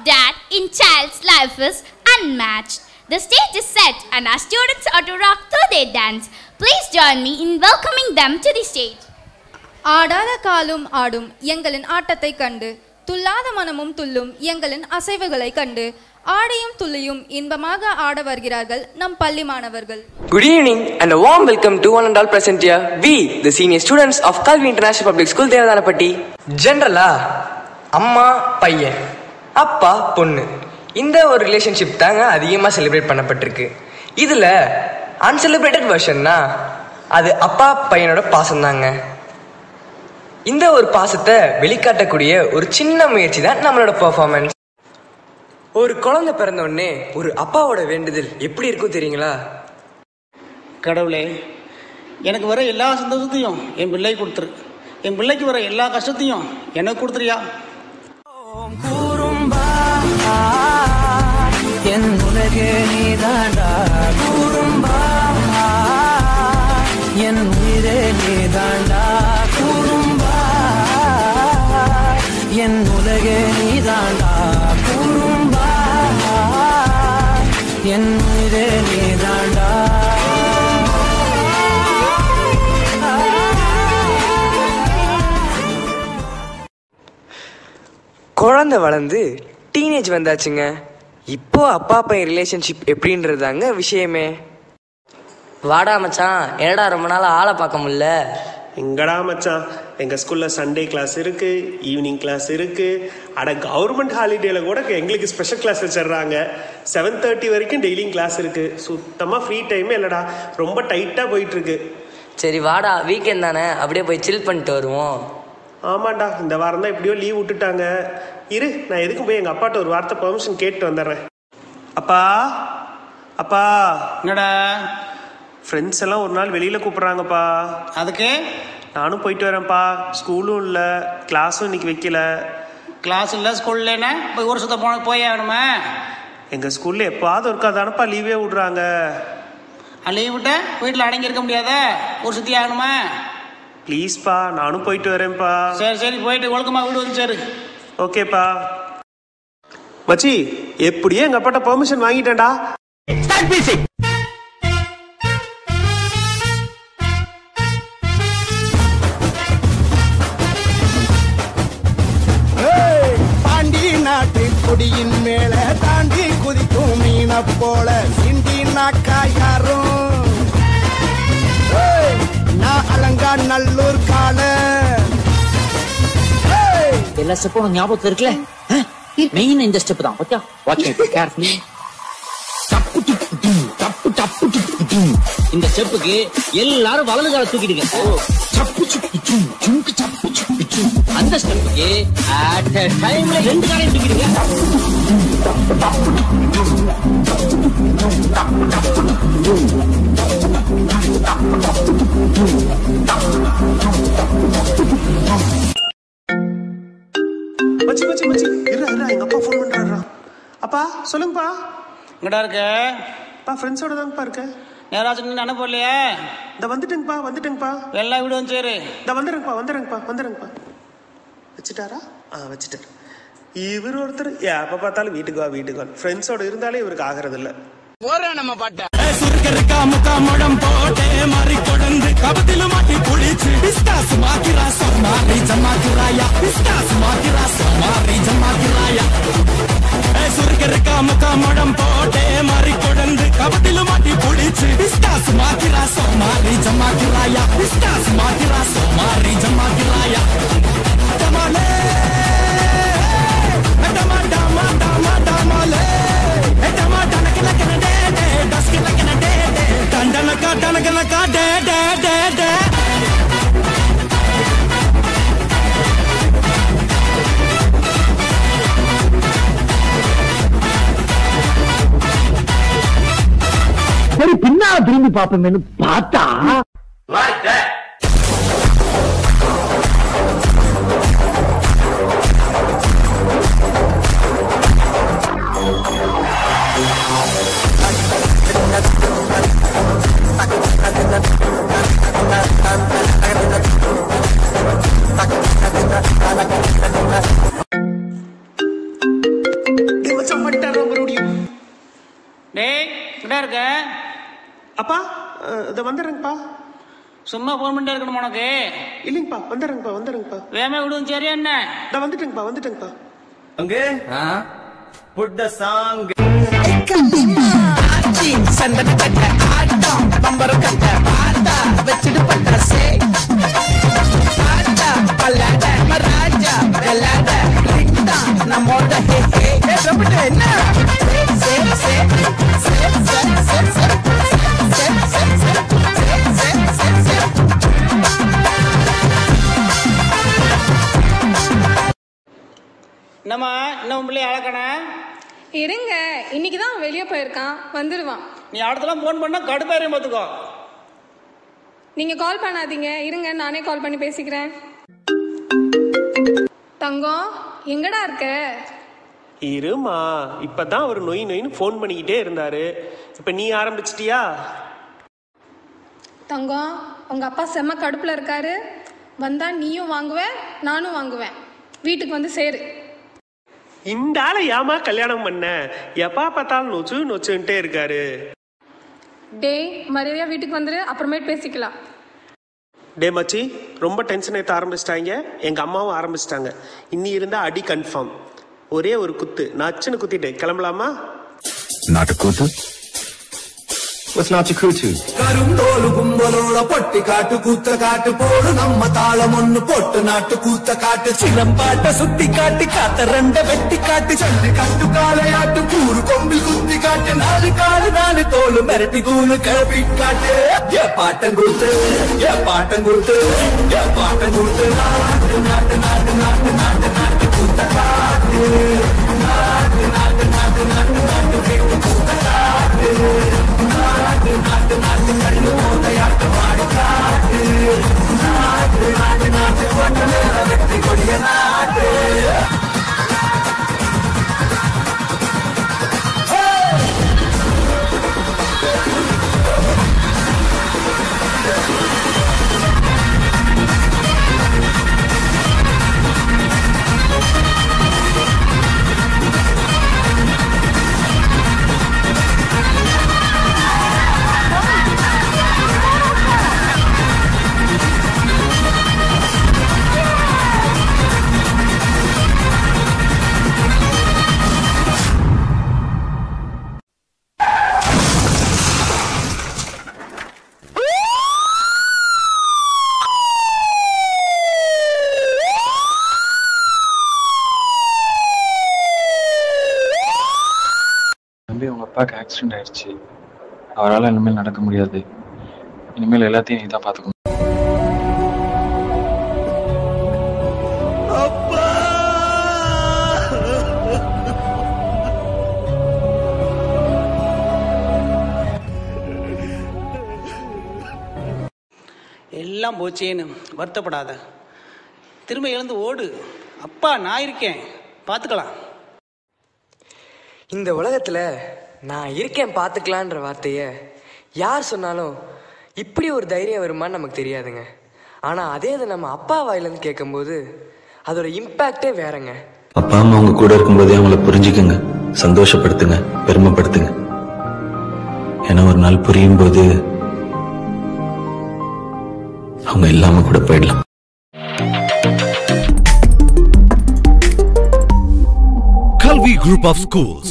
of dad in child's life is unmatched. The stage is set and our students are to rock through their dance. Please join me in welcoming them to the stage. ஆடாத காலும் ஆடும் எங்களின் ஆட்டத்தை கண்டு துள்ளாத மனமும் துள்ளும் எங்களின் அசைவுகளை கண்டு ஆடையும் துள்ளியும் இன்பமாக ஆட வருகிறார்கள் நம் பள்ளி மாணவர்கள். Good evening and a warm welcome to one and all present here. We, the senior students of Kalvi International Public School, Devadhanapatti. Generally, அம்மா பையன் அப்பா பொண்ணு இந்த ஒரு ரிலேஷன்ஷிப் தாங்க அதிகமாக செலிப்ரேட் பண்ணப்பட்டிருக்கு. இதில் அன்செலிப்ரேட்டட் வெர்ஷன்னா அது அப்பா பையனோட பாசம் தாங்க. இந்த ஒரு பாசத்தை வெளிக்காட்டக்கூடிய ஒரு சின்ன முயற்சி தான் நம்மளோட பெர்ஃபார்மன்ஸ். ஒரு குழந்தை பிறந்தோடனே ஒரு அப்பாவோட வேண்டுதல் எப்படி இருக்கும் தெரியுங்களா? கடவுளே, எனக்கு வர எல்லா சந்தோஷத்தையும் என் பிள்ளை கொடுத்துரு, என் பிள்ளைக்கு வர எல்லா கஷ்டத்தையும் எனக்கு கொடுத்துறியா? என் உலகே நீதாண்டா கூறும்பா, என் உயிரே நீதாண்டா கூறும்பா, என் உலகே நீதாண்டா கூறும்பா, என் உயிரே நீதாண்டா. குழந்தை வளர்ந்து டீனேஜ் வந்தாச்சுங்க. இப்போ அப்பா பையன் ரிலேஷன்ஷிப் எப்படின்றதாங்க விஷயமே. வாடா மச்சான், என்னடா ரொம்ப நாள் ஆளை பார்க்க முடியல? எங்கடா மச்சான், எங்கள் ஸ்கூலில் சண்டே கிளாஸ் இருக்குது, ஈவினிங் கிளாஸ் இருக்குது. அட கவர்மெண்ட் ஹாலிடேயில் கூட எங்களுக்கு ஸ்பெஷல் கிளாஸ் வச்சிடுறாங்க. 7:30 வரைக்கும் டெய்லியும் கிளாஸ் இருக்குது. சுத்தமாக ஃப்ரீ டைமே இல்லைடா, ரொம்ப டைட்டாக போயிட்டுருக்கு. சரி வாடா, வீக்கெண்ட் தானே, அப்படியே போய் சில் பண்ணிட்டு வருவோம். ஆமாண்டா, இந்த வாரம் தான் எப்படியோ லீவ் விட்டுட்டாங்க. இரு, நான் எதுக்கும் போய் எங்கள் அப்பாட்ட ஒரு வார்த்தை பெர்மிஷன் கேட்டு வந்துடுறேன். அப்பா அப்பா, என்னடா? ஃப்ரெண்ட்ஸ் எல்லாம் ஒரு நாள் வெளியில் கூப்பிட்றாங்கப்பா. அதுக்கு நானும் போயிட்டு வரேன்ப்பா. ஸ்கூலும் இல்லை, கிளாஸும் இன்னைக்கு வைக்கல. கிளாஸ் இல்லை, ஸ்கூல் இல்லைன்னா போய் ஒரு சுத்த போய் ஆகணுமா? எங்கள் ஸ்கூலில் எப்பாவது இருக்காதானப்பா லீவே விடுறாங்க. லீவ் விட்ட வீட்டில் அடங்கி இருக்க முடியாத, ஒரு சுற்றி ஆகணுமா? ப்ளீஸ்ப்பா, நானும் போயிட்டு வரேன்ப்பா. சரி சரி, போயிட்டு ஒழுக்கமாக வீடு வந்து சரி. ஓகேப்பா. மச்சி, எப்படியே எங்கள் அப்பாட்ட பெர்மிஷன் வாங்கிட்டேன்டா. நாட்டு கொடியின் மேல தாண்டி குதிக்கும் மீன போல சிண்டி நாக்கா யாரும் நான் அலங்கா நல்லூர் கால எல்லா ஸ்டெப்பும் ஞாபகத்துல இருக்குல்ல? மெயின் இந்த ஸ்டெப் தான். Okay, watch me carefully. இந்த ஸ்டெப்புக்கு எல்லாரும் வலது கால தூக்கிடுங்க. அந்த ஸ்டெப்புக்கு அட் a டைம்ல ரெண்டு காலையும் தூக்கிடுங்க. மச்சி மச்சி மச்சி, இருடா எங்க அப்பா ஃபோன் பண்றாரா. அப்பா சொல்லுங்கப்பா. எங்கடா இருக்க? அப்பா ஃப்ரெண்ட்ஸோட தாங்கப்பா இருக்கேன். யாராச்சும் அனுப்பலையே? இந்த வந்துட்டேங்கப்பா. எல்லா வீடும் சரி. இந்த வந்துடுறேங்கப்பா. வச்சுட்டாரா? வச்சுட்டாரு. இவர் ஒருத்தர் எப்ப பார்த்தாலும் வீட்டுக்கு வா. ஃப்ரெண்ட்ஸோட இருந்தாலே இவருக்கு ஆகிறது இல்ல. நம்ம பாட்ட சுருக்கருக்கா முகாமடம் போட்டே மாறி கொடந்து கபத்தில மாட்டி புளிச்சு பிஸ்தாஸ் மாக்கிரா சமாரி ஜமாக்கிராயா, பிஸ்தாஸ் மாக்கிரா சமாரி ஜமாக்கிராயா. சுருக்கருக்கா முகாமடம் போட்டே மாறி கொடந்து கபத்தில மாட்டி புளிச்சு பிஸ்தாஸ் மாக்கிரா சமாரி ஜமாக்கிராயா, பிஸ்தாஸ் மாக்கிரா சமாரி ஜமாக்கிராயா. டமாலே டமா டமா டமா டமாலே டமா டனக்கல கனடே டஸ்கல கனடே டண்டனக்கா டனக்கலக்கா டே டே டே டே. சரி, பின்னால திரும்பி பார்ப்போமேனு பார்த்தா அப்பா இதை வந்துடுறேங்கப்பா. சும்மா ஃபோன் பண்ணிட்டே இருக்கணும் உனக்கு? இல்லைங்கப்பா, வந்துடுறேங்கப்பா. வேமே விடுவோம். சரியா என்ன? நான் வந்துட்டேங்கப்பா. அங்கே put the song. சந்தன கட்ட ஆட்டம் பம்பரம் கட்ட பாட்டா வச்சிடு பட்டாசே பாட்டா பல்லாட மராஜா கல்லாட ரிக்டா நம்மோட ஹே ஹே ரப்பட்ட என்ன சே சே சே சே சே நம்ம இன்னும் பிள்ளை அழக்கணே இருங்க, இன்னைக்கு தான் வெளியே போயிருக்கான், வந்துடுவான். நீ அடுத்தலாம் ஃபோன் பண்ணால் கடுப்பாயிரம் பார்த்துக்கோ. நீங்கள் கால் பண்ணாதீங்க, இருங்க நானே கால் பண்ணி பேசிக்கிறேன். தங்கம் எங்கடா இருக்க? இருமா, இப்பதான் அவர் நொயின்னு ஃபோன் பண்ணிக்கிட்டே இருந்தாரு. இப்ப நீ ஆரம்பிச்சிட்டியா? தங்கம் உங்க அப்பா செம்ம கடுப்புல இருக்காரு. வந்தா நீயும் வாங்குவ நானும் வாங்குவேன். வீட்டுக்கு வந்து சேரு. இந்த ஆளை ஏமா கல்யாணம் பண்ண? எப்பா பார்த்தாலும் நொச்சுன்ட்டே இருக்காரு. டேய் மரியாதையா வீட்டுக்கு வந்துரு, அப்புறமேட்டு பேசிக்கலாம். டே மச்சி, ரொம்ப டென்ஷன் ஏற்ற ஆரம்பிச்சிட்டாங்க. எங்க அம்மாவும் ஆரம்பிச்சிட்டாங்க. இன்னி இருந்தா அடி கன்ஃபார்ம். ஒரே ஒரு குத்து நச்சுன்னு குத்திட்டு கிளம்பலாமா? நாட்டுக்கூத்து கருந்தோலு கும்பலோட பொட்டி காட்டு கூத்த காட்டு போடு நம்ம தாளம் ஒண்ணு போட்டு நாட்டு கூத்த காட்டு சிலம்பாட்ட சுத்தி காட்டி காத்த ரெண்ட வெட்டி காட்டி சண்டி கட்டு காலையாட்டு கூறு கொம்பில் குத்தி காட்டு நாலு காலு நாலு தோலு மிரட்டி கூலு கிளப்பி காட்டு பாட்டம் கொடுத்து பாட்டம் கொடுத்து பாட்டம் கொடுத்து நாட்டு நாட்டு நாட்டு நாட்டு நாட்டு நாட்டு கூத்த காட்டு நாட்டு நாட்டு நாட்டு நாட்டு நாட்டு வீட்டு கூத்த காட்டு நாட்டு நாட்டு நாட்டு கண்ணு போதையாட்டு மாடி காட்டு நாட்டு நாட்டு நாட்டு போட்ட நேர வெற்றி கொடிய நாட்டு உங்க அப்பாவுக்கு ஆக்சிடென்ட் ஆயிடுச்சு. அவரால் இனிமேல் நடக்க முடியாது. இனிமேல் எல்லாத்தையும் நீ தான் பார்த்துக்கணும். எல்லாம் போச்சேன்னு வருத்தப்படாத. திரும்ப எழுந்து ஓடு. அப்பா நான் இருக்கேன், பார்த்துக்கலாம். இந்த உலகத்துல நான் இருக்கேன் பார்த்துக்கலான்ற வார்த்தைய யார் சொன்னாலும் இப்படி ஒரு தைரியம் வருமானு நமக்கு தெரியாதுங்க. ஆனா அதே இதை நம்ம அப்பா வாயிலேருந்து கேட்கும்போது அதோட இம்பேக்டே வேறங்க. அப்பா அம்மா அவங்க கூட இருக்கும்போதே அவங்கள புரிஞ்சுக்குங்க, சந்தோஷப்படுத்துங்க, பெருமைப்படுத்துங்க. ஏன்னா ஒரு நாள் புரியும் போது அவங்க இல்லாம கூட போயிடலாம். Kalvi Group of Schools